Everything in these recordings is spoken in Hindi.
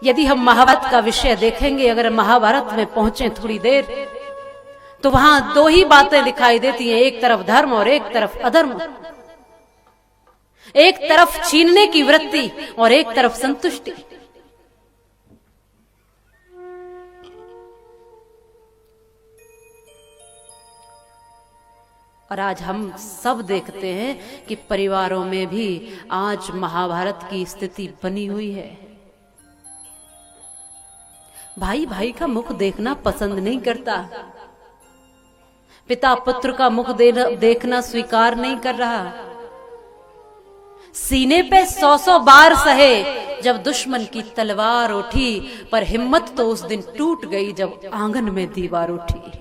यदि हम महाभारत का विषय देखेंगे, अगर महाभारत में पहुंचे थोड़ी देर, तो वहां दो ही बातें दिखाई देती हैं, एक तरफ धर्म और एक तरफ अधर्म, एक तरफ छीनने की वृत्ति और एक तरफ संतुष्टि। और आज हम सब देखते हैं कि परिवारों में भी आज महाभारत की स्थिति बनी हुई है। भाई भाई का मुख देखना पसंद नहीं करता, पिता पुत्र का मुख देखना स्वीकार नहीं कर रहा। सीने पे 100 बार सहे जब दुश्मन की तलवार उठी, पर हिम्मत तो उस दिन टूट गई जब आंगन में दीवार उठी।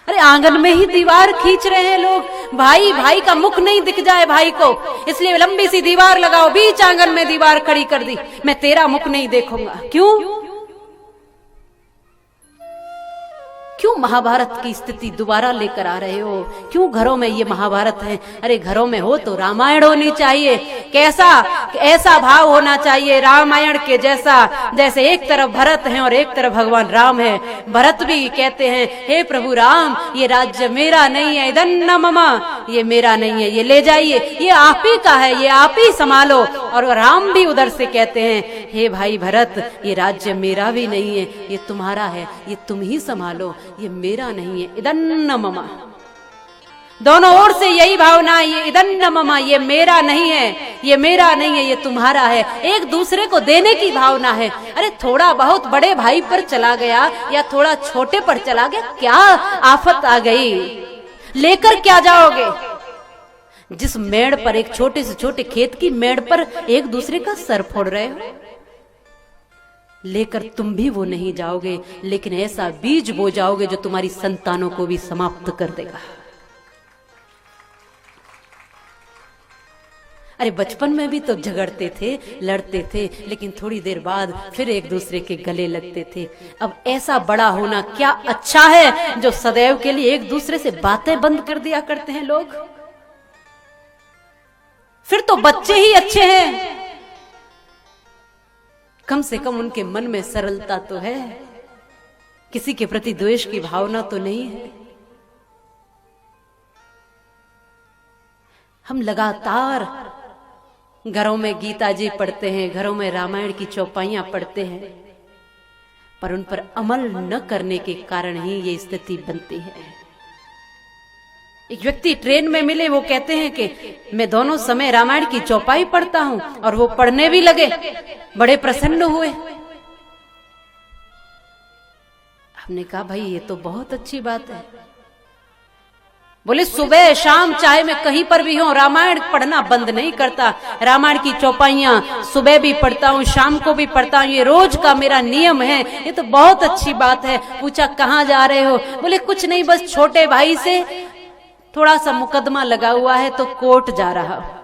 अरे आंगन में ही दीवार खींच रहे हैं लोग, भाई भाई का मुख नहीं दिख जाए भाई को, इसलिए लंबी सी दीवार लगाओ, बीच आंगन में दीवार खड़ी कर दी, मैं तेरा मुख नहीं देखूंगा। क्यों क्यों महाभारत की स्थिति दोबारा लेकर आ रहे हो? क्यों घरों में ये महाभारत है? अरे घरों में हो तो रामायण होनी चाहिए। कैसा ऐसा भाव होना चाहिए रामायण के जैसा, जैसे एक तरफ भरत है और एक तरफ भगवान राम है। भरत भी कहते हैं, हे प्रभु राम, ये राज्य मेरा नहीं है, इदन्न ममा, ये मेरा नहीं है, ये ले जाइए, ये आप ही का है, ये आप ही संभालो। और राम भी उधर से कहते हैं, हे भाई भरत, ये राज्य मेरा भी नहीं है, ये तुम्हारा है, ये तुम ही संभालो, ये मेरा नहीं है, इदन्न ममा। दोनों ओर से यही भावना, ये इदन्न ममा, ये मेरा नहीं है, ये मेरा नहीं है, ये तुम्हारा है, एक दूसरे को देने की भावना है। अरे थोड़ा बहुत बड़े भाई पर चला गया या थोड़ा छोटे पर चला गया, क्या आफत आ गई? लेकर क्या जाओगे? जिस मेड़ पर, एक छोटे से छोटे खेत की मेड़ पर एक दूसरे का सर फोड़ रहे हो, लेकर तुम भी वो नहीं जाओगे, लेकिन ऐसा बीज बो जाओगे जो तुम्हारी संतानों को भी समाप्त कर देगा। अरे बचपन में भी तो झगड़ते थे, लड़ते थे, लेकिन थोड़ी देर बाद फिर एक दूसरे के गले लगते थे। अब ऐसा बड़ा होना क्या अच्छा है जो सदैव के लिए एक दूसरे से बातें बंद कर दिया करते हैं लोग? फिर तो बच्चे ही अच्छे हैं, कम से कम उनके मन में सरलता तो है, किसी के प्रति द्वेष की भावना तो नहीं है। हम लगातार घरों में गीता जी पढ़ते हैं, घरों में रामायण की चौपाइयां पढ़ते हैं, पर उन पर अमल न करने के कारण ही ये स्थिति बनती है। एक व्यक्ति ट्रेन में मिले, वो कहते हैं कि मैं दोनों समय रामायण की चौपाई पढ़ता हूं, और वो पढ़ने भी लगे, बड़े प्रसन्न हुए। हमने कहा भाई ये तो बहुत अच्छी बात है। बोले सुबह शाम चाहे मैं कहीं पर भी हूं, रामायण पढ़ना बंद नहीं करता, रामायण की चौपाइयां सुबह भी पढ़ता हूं, शाम को भी पढ़ता हूं, ये रोज का मेरा नियम है, ये तो बहुत अच्छी बात है। पूछा कहाँ जा रहे हो? बोले कुछ नहीं, बस छोटे भाई से थोड़ा सा मुकदमा लगा हुआ है तो कोर्ट जा रहा हूं।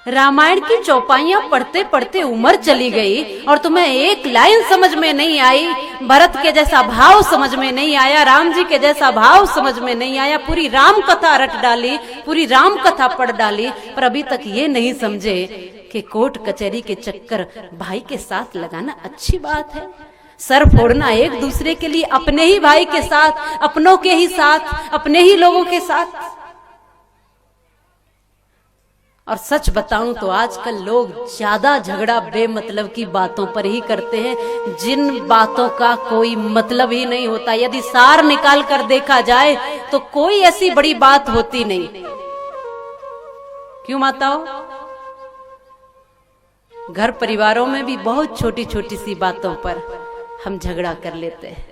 रामायण की चौपाइयां पढ़ते पढ़ते उम्र चली गई और तुम्हें एक लाइन समझ में नहीं आई, भरत के जैसा भाव समझ में नहीं आया, राम जी के जैसा भाव समझ में नहीं आया, पूरी राम कथा रट डाली, पूरी राम कथा पढ़ डाली, पर अभी तक ये नहीं समझे कि कोर्ट कचहरी के चक्कर भाई के साथ लगाना अच्छी बात है। सर फोड़ना एक दूसरे के लिए, अपने ही भाई के साथ, अपनों के ही साथ, अपने ही लोगों के साथ। और सच बताऊं तो आजकल लोग ज्यादा झगड़ा बेमतलब की बातों पर ही करते हैं, जिन बातों का कोई मतलब ही नहीं होता। यदि सार निकाल कर देखा जाए तो कोई ऐसी बड़ी बात होती नहीं। क्यों माताओं? घर परिवारों में भी बहुत छोटी छोटी सी बातों पर हम झगड़ा कर लेते हैं,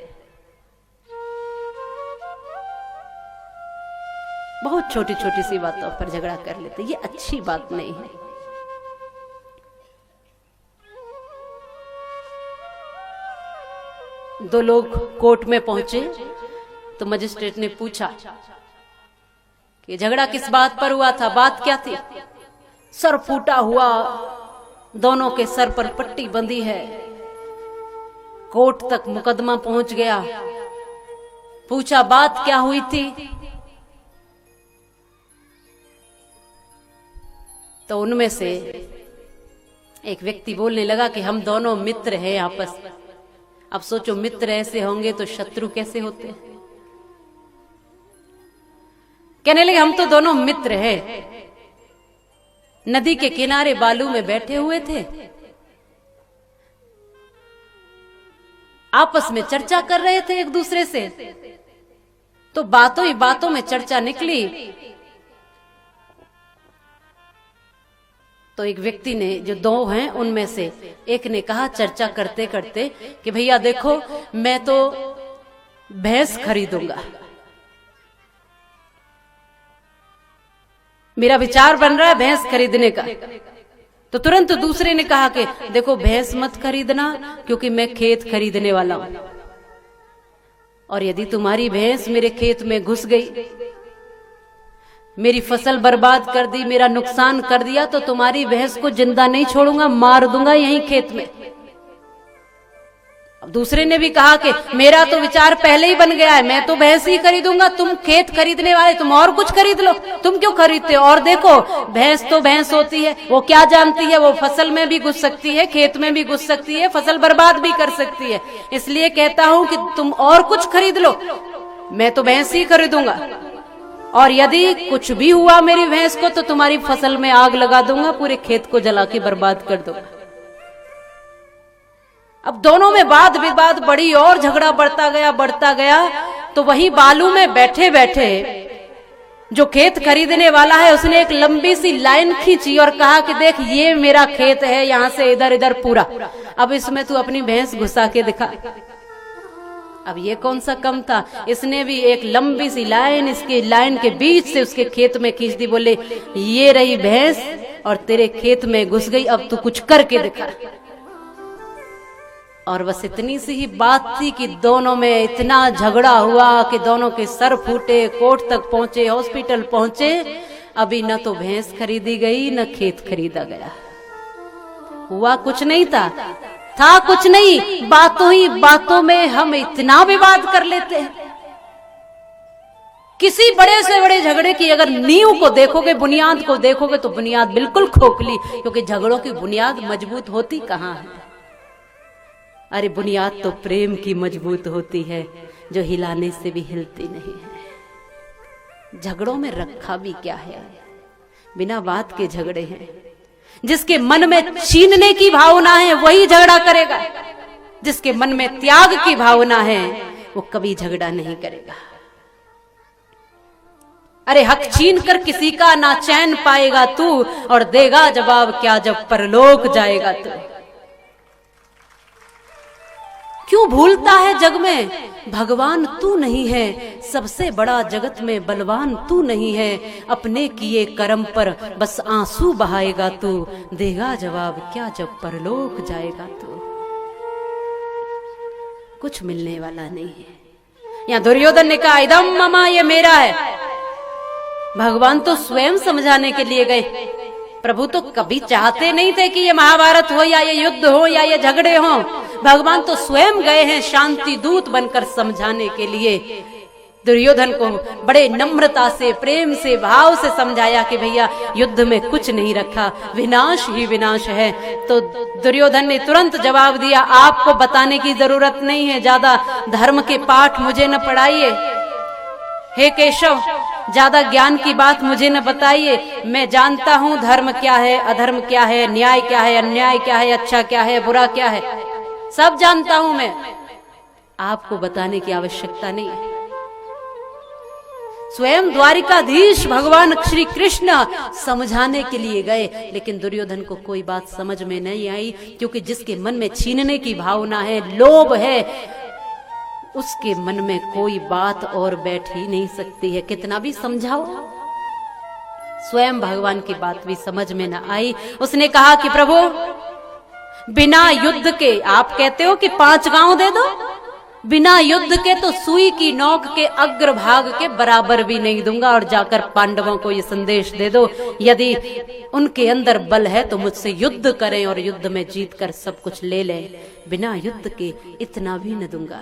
बहुत छोटी छोटी सी बातों पर झगड़ा कर लेते हैं। ये अच्छी बात नहीं है। दो लोग कोर्ट में पहुंचे तो मजिस्ट्रेट ने पूछा कि झगड़ा किस बात पर हुआ था, बात क्या थी? सर फूटा हुआ, दोनों के सर पर पट्टी बंधी है, कोर्ट तक मुकदमा पहुंच गया। पूछा बात क्या हुई थी? तो उनमें से एक व्यक्ति बोलने लगा कि हम दोनों मित्र हैं आपस में। अब सोचो, मित्र ऐसे होंगे तो शत्रु कैसे होते हैं। कहने लगे हम तो दोनों मित्र हैं। नदी के किनारे बालू में बैठे हुए थे, आपस में चर्चा कर रहे थे एक दूसरे से। तो बातों ही बातों में चर्चा निकली। तो एक व्यक्ति ने, जो दो हैं उनमें से एक ने कहा चर्चा करते करते कि भैया देखो, मैं तो भैंस खरीदूंगा। मेरा विचार बन रहा है भैंस खरीदने का। तो तुरंत दूसरे ने कहा कि देखो भैंस मत खरीदना, क्योंकि मैं खेत खरीदने वाला हूं, और यदि तुम्हारी भैंस मेरे खेत में घुस गई, मेरी फसल बर्बाद कर दी, मेरा नुकसान कर दिया, तो तुम्हारी भैंस को जिंदा नहीं छोड़ूंगा, मार दूंगा यहीं खेत में। अब दूसरे ने भी कहा कि मेरा तो विचार पहले ही बन गया है, मैं तो भैंस ही खरीदूंगा, तुम खेत खरीदने वाले, तुम और कुछ खरीद लो, तुम क्यों खरीदते हो? और देखो, भैंस तो भैंस होती है, वो क्या जानती है, वो फसल में भी घुस सकती है, खेत में भी घुस सकती है, फसल बर्बाद भी कर सकती है। इसलिए कहता हूं कि तुम और कुछ खरीद लो, मैं तो भैंस ही खरीदूंगा, और यदि कुछ भी हुआ मेरी भैंस को तो तुम्हारी फसल में आग लगा दूंगा, पूरे खेत को जला के बर्बाद कर दूंगा। अब दोनों में वाद विवाद बड़ी और झगड़ा बढ़ता गया। तो वहीं बालू में बैठे बैठे जो खेत खरीदने वाला है, उसने एक लंबी सी लाइन खींची और कहा कि देख, ये मेरा खेत है, यहां से इधर इधर पूरा, अब इसमें तू अपनी भैंस घुसा के दिखा। अब ये कौन सा कम था, इसने भी एक लंबी सी लाइन इसके लाइन के बीच से उसके खेत में खींच दी। बोले ये रही भैंस और तेरे खेत में घुस गई, अब तू कुछ करके दिखा। और बस इतनी सी ही बात थी कि दोनों में इतना झगड़ा हुआ कि दोनों के सर फूटे, कोर्ट तक पहुंचे, हॉस्पिटल पहुंचे। अभी न तो भैंस खरीदी गई, न खेत खरीदा गया। हुआ कुछ नहीं था कुछ नहीं। बातों ही बातों में हम इतना विवाद कर लेते हैं। किसी बड़े से बड़े झगड़े की अगर नींव को देखोगे, बुनियाद को देखोगे, तो बुनियाद बिल्कुल खोखली, क्योंकि झगड़ों की बुनियाद मजबूत होती कहाँ है? अरे बुनियाद तो प्रेम की मजबूत होती है, जो हिलाने से भी हिलती नहीं है। झगड़ों में रखा भी क्या है? बिना बात के झगड़े हैं। जिसके मन में छीनने की भावना है वही झगड़ा करेगा, जिसके मन में त्याग की भावना है वो कभी झगड़ा नहीं करेगा। अरे हक छीन कर किसी का ना चैन पाएगा तू, और देगा जवाब क्या जब परलोक जाएगा तू। क्यों भूलता है जग में भगवान तू नहीं है, सबसे बड़ा जगत में बलवान तू नहीं है। अपने किए कर्म पर बस आंसू बहाएगा तू, देगा जवाब क्या जब परलोक जाएगा तू। कुछ मिलने वाला नहीं है। यहाँ दुर्योधन ने कहा इदम ममा, ये मेरा है। भगवान तो स्वयं समझाने के लिए गए। प्रभु तो कभी चाहते नहीं थे कि ये महाभारत हो या ये युद्ध हो या ये झगड़े हो। भगवान तो स्वयं गए हैं शांति दूत बनकर समझाने के लिए। दुर्योधन को बड़े नम्रता से, प्रेम से, भाव से समझाया कि भैया युद्ध में कुछ नहीं रखा, विनाश ही विनाश है। तो दुर्योधन ने तुरंत जवाब दिया, आपको बताने की जरूरत नहीं है, ज्यादा धर्म के पाठ मुझे न पढ़ाइए। हे केशव, ज्यादा ज्ञान की बात मुझे न बताइए। मैं जानता हूं धर्म क्या है, अधर्म क्या है, न्याय क्या है, अन्याय क्या है, अच्छा क्या है, बुरा क्या है, सब जानता हूं मैं। आपको बताने की आवश्यकता नहीं है। स्वयं द्वारिकाधीश भगवान श्री कृष्ण समझाने के लिए गए, लेकिन दुर्योधन को कोई बात समझ में नहीं आई, क्योंकि जिसके मन में छीनने की भावना है, लोभ है, उसके मन में कोई बात और बैठ ही नहीं सकती है, कितना भी समझाओ। स्वयं भगवान की बात भी समझ में न आई। उसने कहा कि प्रभु, बिना युद्ध के, आप कहते हो कि 5 गांव दे दो, बिना युद्ध के तो सुई की नोक के अग्रभाग के बराबर भी नहीं दूंगा। और जाकर पांडवों को ये संदेश दे दो, यदि उनके अंदर बल है तो मुझसे युद्ध करें और युद्ध में जीतकर सब कुछ ले लें, बिना युद्ध के इतना भी न दूंगा।